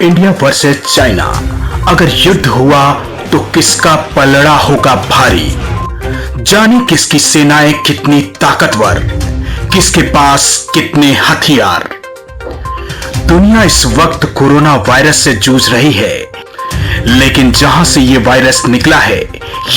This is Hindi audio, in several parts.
India versus China. अगर युद्ध हुआ तो किसका पलड़ा होगा भारी। जाने किसकी सेनाएं कितनी ताकतवर, किसके पास कितने हथियार। दुनिया इस वक्त कोरोना वायरस से जूझ रही है, लेकिन जहां से ये वायरस निकला है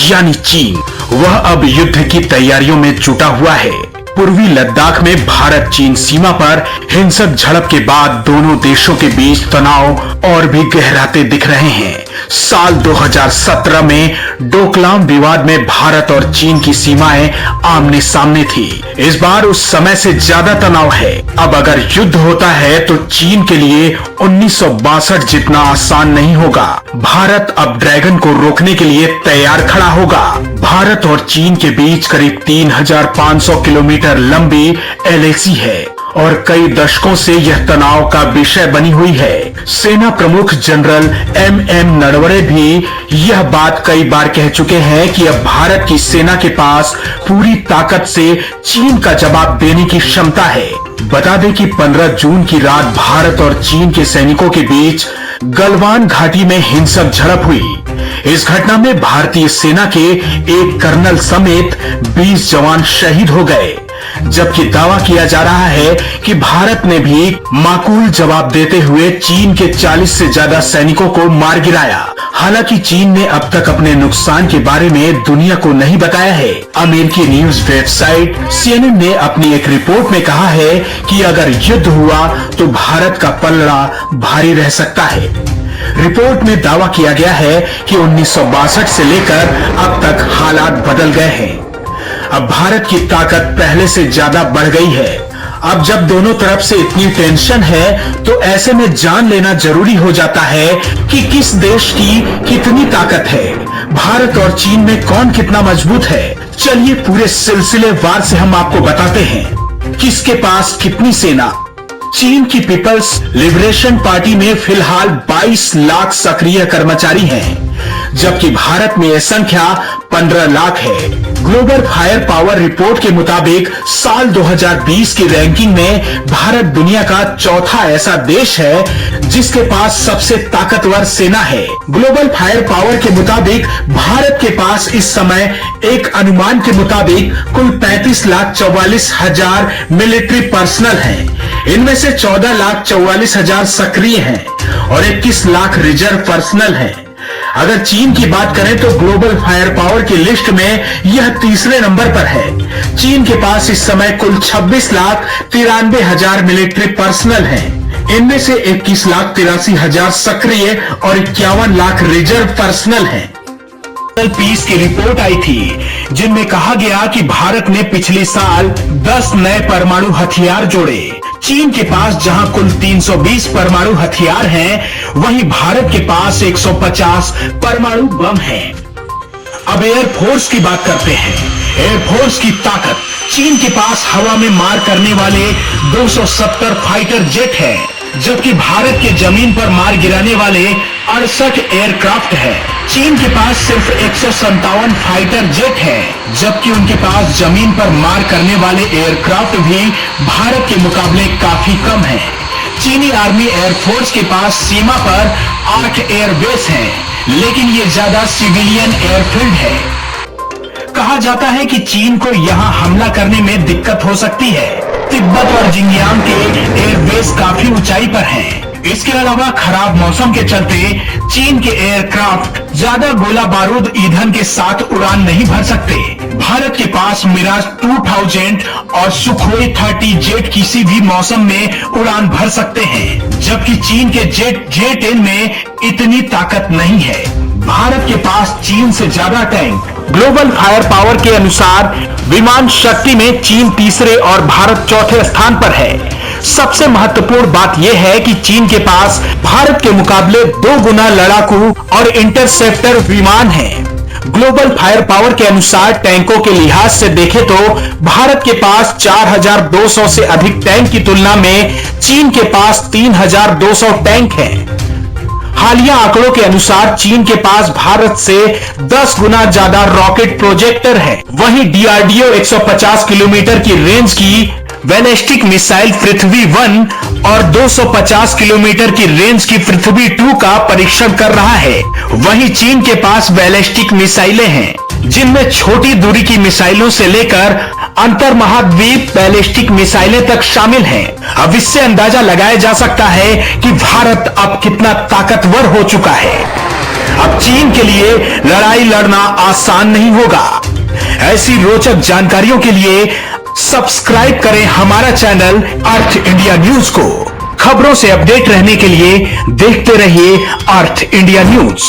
यानी चीन, वह अब युद्ध की तैयारियों में जुटा हुआ है। पूर्वी लद्दाख में भारत चीन सीमा पर हिंसक झड़प के बाद दोनों देशों के बीच तनाव और भी गहराते दिख रहे हैं। साल 2017 में डोकलाम विवाद में भारत और चीन की सीमाएं आमने सामने थी। इस बार उस समय से ज्यादा तनाव है। अब अगर युद्ध होता है तो चीन के लिए 1962 जितना आसान नहीं होगा। भारत अब ड्रैगन को रोकने के लिए तैयार खड़ा होगा। भारत और चीन के बीच करीब 3500 किलोमीटर लंबी एलएसी है और कई दशकों से यह तनाव का विषय बनी हुई है। सेना प्रमुख जनरल एम नरवणे भी यह बात कई बार कह चुके हैं कि अब भारत की सेना के पास पूरी ताकत से चीन का जवाब देने की क्षमता है। बता दें कि 15 जून की रात भारत और चीन के सैनिकों के बीच गलवान घाटी में हिंसक झड़प हुई। इस घटना में भारतीय सेना के एक कर्नल समेत 20 जवान शहीद हो गए, जबकि दावा किया जा रहा है कि भारत ने भी माकूल जवाब देते हुए चीन के 40 से ज्यादा सैनिकों को मार गिराया। हालांकि चीन ने अब तक अपने नुकसान के बारे में दुनिया को नहीं बताया है। अमेरिकी न्यूज वेबसाइट CNN ने अपनी एक रिपोर्ट में कहा है कि अगर युद्ध हुआ तो भारत का पलड़ा भारी रह सकता है। रिपोर्ट में दावा किया गया है कि 1962 से लेकर अब तक हालात बदल गए हैं। अब भारत की ताकत पहले से ज्यादा बढ़ गई है। अब जब दोनों तरफ से इतनी टेंशन है तो ऐसे में जान लेना जरूरी हो जाता है कि किस देश की कितनी ताकत है। भारत और चीन में कौन कितना मजबूत है। चलिए पूरे सिलसिलेवार से हम आपको बताते हैं किसके पास कितनी सेना। चीन की पीपल्स लिबरेशन पार्टी में फिलहाल 22 लाख सक्रिय कर्मचारी हैं, जबकि भारत में यह संख्या 15 लाख है। ग्लोबल फायर पावर रिपोर्ट के मुताबिक साल 2020 की रैंकिंग में भारत दुनिया का चौथा ऐसा देश है जिसके पास सबसे ताकतवर सेना है। ग्लोबल फायर पावर के मुताबिक भारत के पास इस समय एक अनुमान के मुताबिक कुल 35,44,000 मिलिट्री पर्सनल हैं। इनमें से 14,44,000 सक्रिय हैं और 21 लाख रिजर्व पर्सनल हैं। अगर चीन की बात करें तो ग्लोबल फायर पावर की लिस्ट में यह तीसरे नंबर पर है। चीन के पास इस समय कुल 26,93,000 मिलिट्री पर्सनल हैं। इनमें से 21,83,000 सक्रिय और 51 लाख रिजर्व पर्सनल हैं। पीस की रिपोर्ट आई थी जिनमें कहा गया कि भारत ने पिछले साल 10 नए परमाणु हथियार जोड़े। चीन के पास जहां कुल 320 परमाणु हथियार हैं, वहीं भारत के पास 150 परमाणु बम हैं। अब एयरफोर्स की बात करते हैं। एयरफोर्स की ताकत। चीन के पास हवा में मार करने वाले 270 फाइटर जेट है, जबकि भारत के जमीन पर मार गिराने वाले 68 एयरक्राफ्ट है। चीन के पास सिर्फ 157 फाइटर जेट है, जबकि उनके पास जमीन पर मार करने वाले एयरक्राफ्ट भी भारत के मुकाबले काफी कम है। चीनी आर्मी एयरफोर्स के पास सीमा पर 8 एयरबेस हैं, लेकिन ये ज्यादा सिविलियन एयरफील्ड है। कहा जाता है कि चीन को यहां हमला करने में दिक्कत हो सकती है। तिब्बत और जिंगयांग के एयरबेस काफी ऊंचाई पर हैं। इसके अलावा खराब मौसम के चलते चीन के एयरक्राफ्ट ज्यादा गोला बारूद ईंधन के साथ उड़ान नहीं भर सकते। भारत के पास मिराज 2000 और सुखोई 30 जेट किसी भी मौसम में उड़ान भर सकते हैं, जबकि चीन के जेट J-10 में इतनी ताकत नहीं है। भारत के पास चीन से ज्यादा टैंक। ग्लोबल फायर पावर के अनुसार विमान शक्ति में चीन तीसरे और भारत चौथे स्थान पर है। सबसे महत्वपूर्ण बात यह है कि चीन के पास भारत के मुकाबले 2 गुना लड़ाकू और इंटरसेप्टर विमान हैं। ग्लोबल फायर पावर के अनुसार टैंकों के लिहाज से देखें तो भारत के पास 4,200 से अधिक टैंक की तुलना में चीन के पास 3,200 टैंक हैं। हालिया आंकड़ों के अनुसार चीन के पास भारत से 10 गुना ज्यादा रॉकेट प्रोजेक्टर है। वहीं DRDO 150 किलोमीटर की रेंज की बैलिस्टिक मिसाइल पृथ्वी 1 और 250 किलोमीटर की रेंज की पृथ्वी 2 का परीक्षण कर रहा है। वहीं चीन के पास बैलिस्टिक मिसाइलें हैं, जिनमें छोटी दूरी की मिसाइलों से लेकर अंतर महाद्वीप बैलिस्टिक मिसाइलें तक शामिल हैं। अब इससे अंदाजा लगाया जा सकता है कि भारत अब कितना ताकतवर हो चुका है। अब चीन के लिए लड़ाई लड़ना आसान नहीं होगा। ऐसी रोचक जानकारियों के लिए सब्सक्राइब करें हमारा चैनल अर्थ इंडिया न्यूज को। खबरों से अपडेट रहने के लिए देखते रहिए अर्थ इंडिया न्यूज।